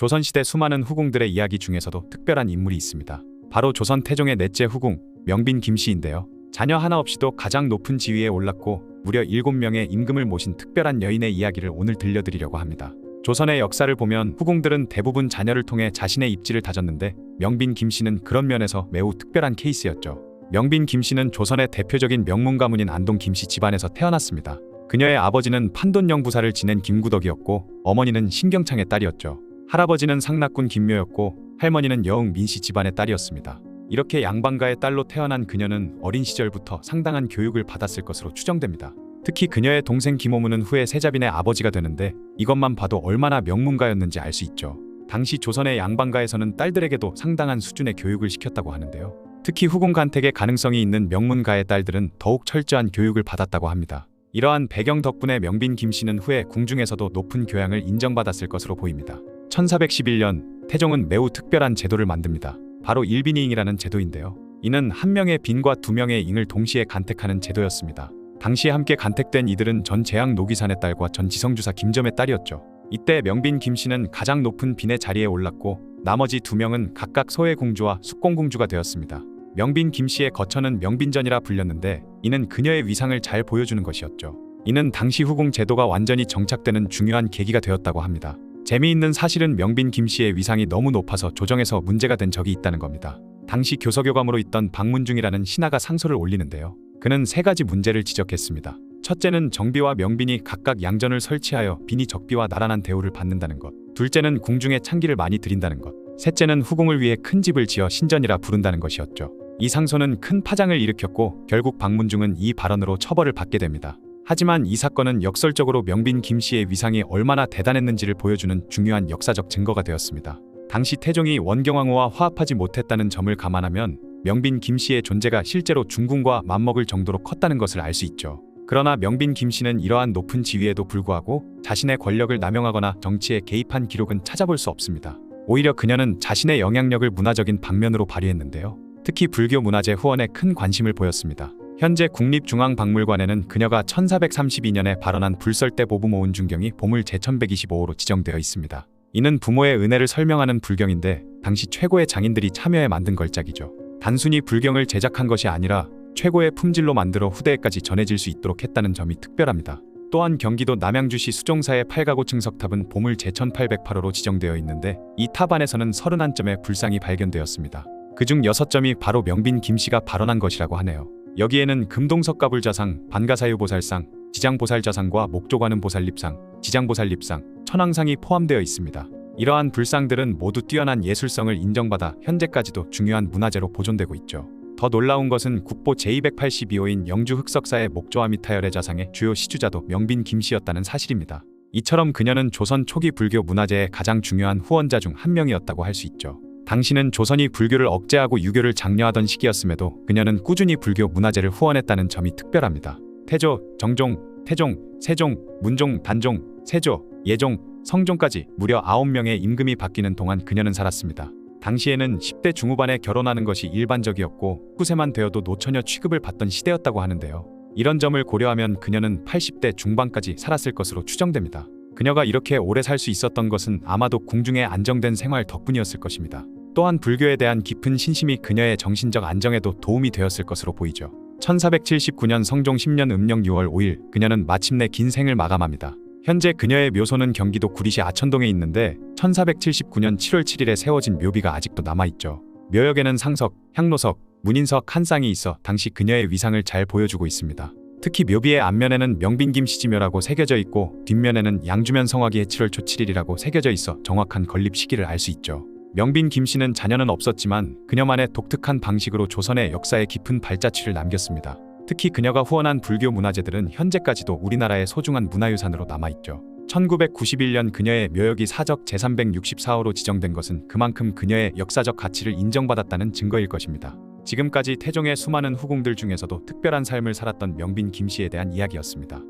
조선시대 수많은 후궁들의 이야기 중에서도 특별한 인물이 있습니다. 바로 조선 태종의 넷째 후궁 명빈 김씨인데요. 자녀 하나 없이도 가장 높은 지위에 올랐고 무려 7명의 임금을 모신 특별한 여인의 이야기를 오늘 들려드리려고 합니다. 조선의 역사를 보면 후궁들은 대부분 자녀를 통해 자신의 입지를 다졌는데 명빈 김씨는 그런 면에서 매우 특별한 케이스였죠. 명빈 김씨는 조선의 대표적인 명문 가문인 안동 김씨 집안에서 태어났습니다. 그녀의 아버지는 판돈영 부사를 지낸 김구덕이었고 어머니는 신경창의 딸이었죠. 할아버지는 상납군 김묘였고 할머니는 여흥 민씨 집안의 딸이었습니다. 이렇게 양반가의 딸로 태어난 그녀는 어린 시절부터 상당한 교육을 받았을 것으로 추정됩니다. 특히 그녀의 동생 김오무는 후에 세자빈의 아버지가 되는데 이것만 봐도 얼마나 명문가였는지 알 수 있죠. 당시 조선의 양반가에서는 딸들에게도 상당한 수준의 교육을 시켰다고 하는데요. 특히 후궁 간택의 가능성이 있는 명문가의 딸들은 더욱 철저한 교육을 받았다고 합니다. 이러한 배경 덕분에 명빈 김씨는 후에 궁중에서도 높은 교양을 인정받았을 것으로 보입니다. 1411년 태종은 매우 특별한 제도를 만듭니다. 바로 일빈이잉이라는 제도인데요. 이는 한 명의 빈과 두 명의 잉을 동시에 간택하는 제도였습니다. 당시에 함께 간택된 이들은 전 재앙 노기산의 딸과 전 지성주사 김점의 딸이었죠. 이때 명빈 김씨는 가장 높은 빈의 자리에 올랐고 나머지 두 명은 각각 소해공주와 숙공공주가 되었습니다. 명빈 김씨의 거처는 명빈전이라 불렸는데 이는 그녀의 위상을 잘 보여주는 것이었죠. 이는 당시 후궁 제도가 완전히 정착되는 중요한 계기가 되었다고 합니다. 재미있는 사실은 명빈 김씨의 위상이 너무 높아서 조정에서 문제가 된 적이 있다는 겁니다. 당시 교서교감으로 있던 박문중이라는 신하가 상소를 올리는데요. 그는 세 가지 문제를 지적했습니다. 첫째는 정비와 명빈이 각각 양전을 설치하여 빈이 적비와 나란한 대우를 받는다는 것. 둘째는 궁중에 창기를 많이 들인다는 것. 셋째는 후궁을 위해 큰 집을 지어 신전이라 부른다는 것이었죠. 이 상소는 큰 파장을 일으켰고 결국 박문중은 이 발언으로 처벌을 받게 됩니다. 하지만 이 사건은 역설적으로 명빈 김씨의 위상이 얼마나 대단했는지를 보여주는 중요한 역사적 증거가 되었습니다. 당시 태종이 원경왕후와 화합하지 못했다는 점을 감안하면 명빈 김씨의 존재가 실제로 중궁과 맞먹을 정도로 컸다는 것을 알 수 있죠. 그러나 명빈 김씨는 이러한 높은 지위에도 불구하고 자신의 권력을 남용하거나 정치에 개입한 기록은 찾아볼 수 없습니다. 오히려 그녀는 자신의 영향력을 문화적인 방면으로 발휘했는데요. 특히 불교 문화재 후원에 큰 관심을 보였습니다. 현재 국립중앙박물관에는 그녀가 1432년에 발언한 불설대 보부모은 중경이 보물 제1125호로 지정되어 있습니다. 이는 부모의 은혜를 설명하는 불경인데 당시 최고의 장인들이 참여해 만든 걸작이죠. 단순히 불경을 제작한 것이 아니라 최고의 품질로 만들어 후대에까지 전해질 수 있도록 했다는 점이 특별합니다. 또한 경기도 남양주시 수종사의 8가구 층석탑은 보물 제1808호로 지정되어 있는데 이 탑 안에서는 31점의 불상이 발견되었습니다. 그중 6점이 바로 명빈 김씨가 발언한 것이라고 하네요. 여기에는 금동석가불자상, 반가사유보살상, 지장보살자상과 목조관음보살립상, 지장보살립상, 천왕상이 포함되어 있습니다. 이러한 불상들은 모두 뛰어난 예술성을 인정받아 현재까지도 중요한 문화재로 보존되고 있죠. 더 놀라운 것은 국보 제282호인 영주 흑석사의 목조아미타열의 자상의 주요 시주자도 명빈 김씨였다는 사실입니다. 이처럼 그녀는 조선 초기 불교 문화재의 가장 중요한 후원자 중 한 명이었다고 할 수 있죠. 당시는 조선이 불교를 억제하고 유교를 장려하던 시기였음에도 그녀는 꾸준히 불교 문화재를 후원했다는 점이 특별합니다. 태조, 정종, 태종, 세종, 문종, 단종, 세조, 예종, 성종까지 무려 9명의 임금이 바뀌는 동안 그녀는 살았습니다. 당시에는 10대 중후반에 결혼하는 것이 일반적이었고 19세만 되어도 노처녀 취급을 받던 시대였다고 하는데요. 이런 점을 고려하면 그녀는 80대 중반까지 살았을 것으로 추정됩니다. 그녀가 이렇게 오래 살 수 있었던 것은 아마도 궁중의 안정된 생활 덕분이었을 것입니다. 또한 불교에 대한 깊은 신심이 그녀의 정신적 안정에도 도움이 되었을 것으로 보이죠. 1479년 성종 10년 음력 6월 5일 그녀는 마침내 긴 생을 마감합니다. 현재 그녀의 묘소는 경기도 구리시 아천동에 있는데 1479년 7월 7일에 세워진 묘비가 아직도 남아있죠. 묘역에는 상석, 향로석, 문인석 한 쌍이 있어 당시 그녀의 위상을 잘 보여주고 있습니다. 특히 묘비의 앞면에는 명빈 김씨지묘라고 새겨져 있고 뒷면에는 양주면 성화기의 7월 초 7일이라고 새겨져 있어 정확한 건립 시기를 알 수 있죠. 명빈 김씨는 자녀는 없었지만 그녀만의 독특한 방식으로 조선의 역사에 깊은 발자취를 남겼습니다. 특히 그녀가 후원한 불교 문화재들은 현재까지도 우리나라의 소중한 문화유산으로 남아있죠. 1991년 그녀의 묘역이 사적 제364호로 지정된 것은 그만큼 그녀의 역사적 가치를 인정받았다는 증거일 것입니다. 지금까지 태종의 수많은 후궁들 중에서도 특별한 삶을 살았던 명빈 김씨에 대한 이야기였습니다.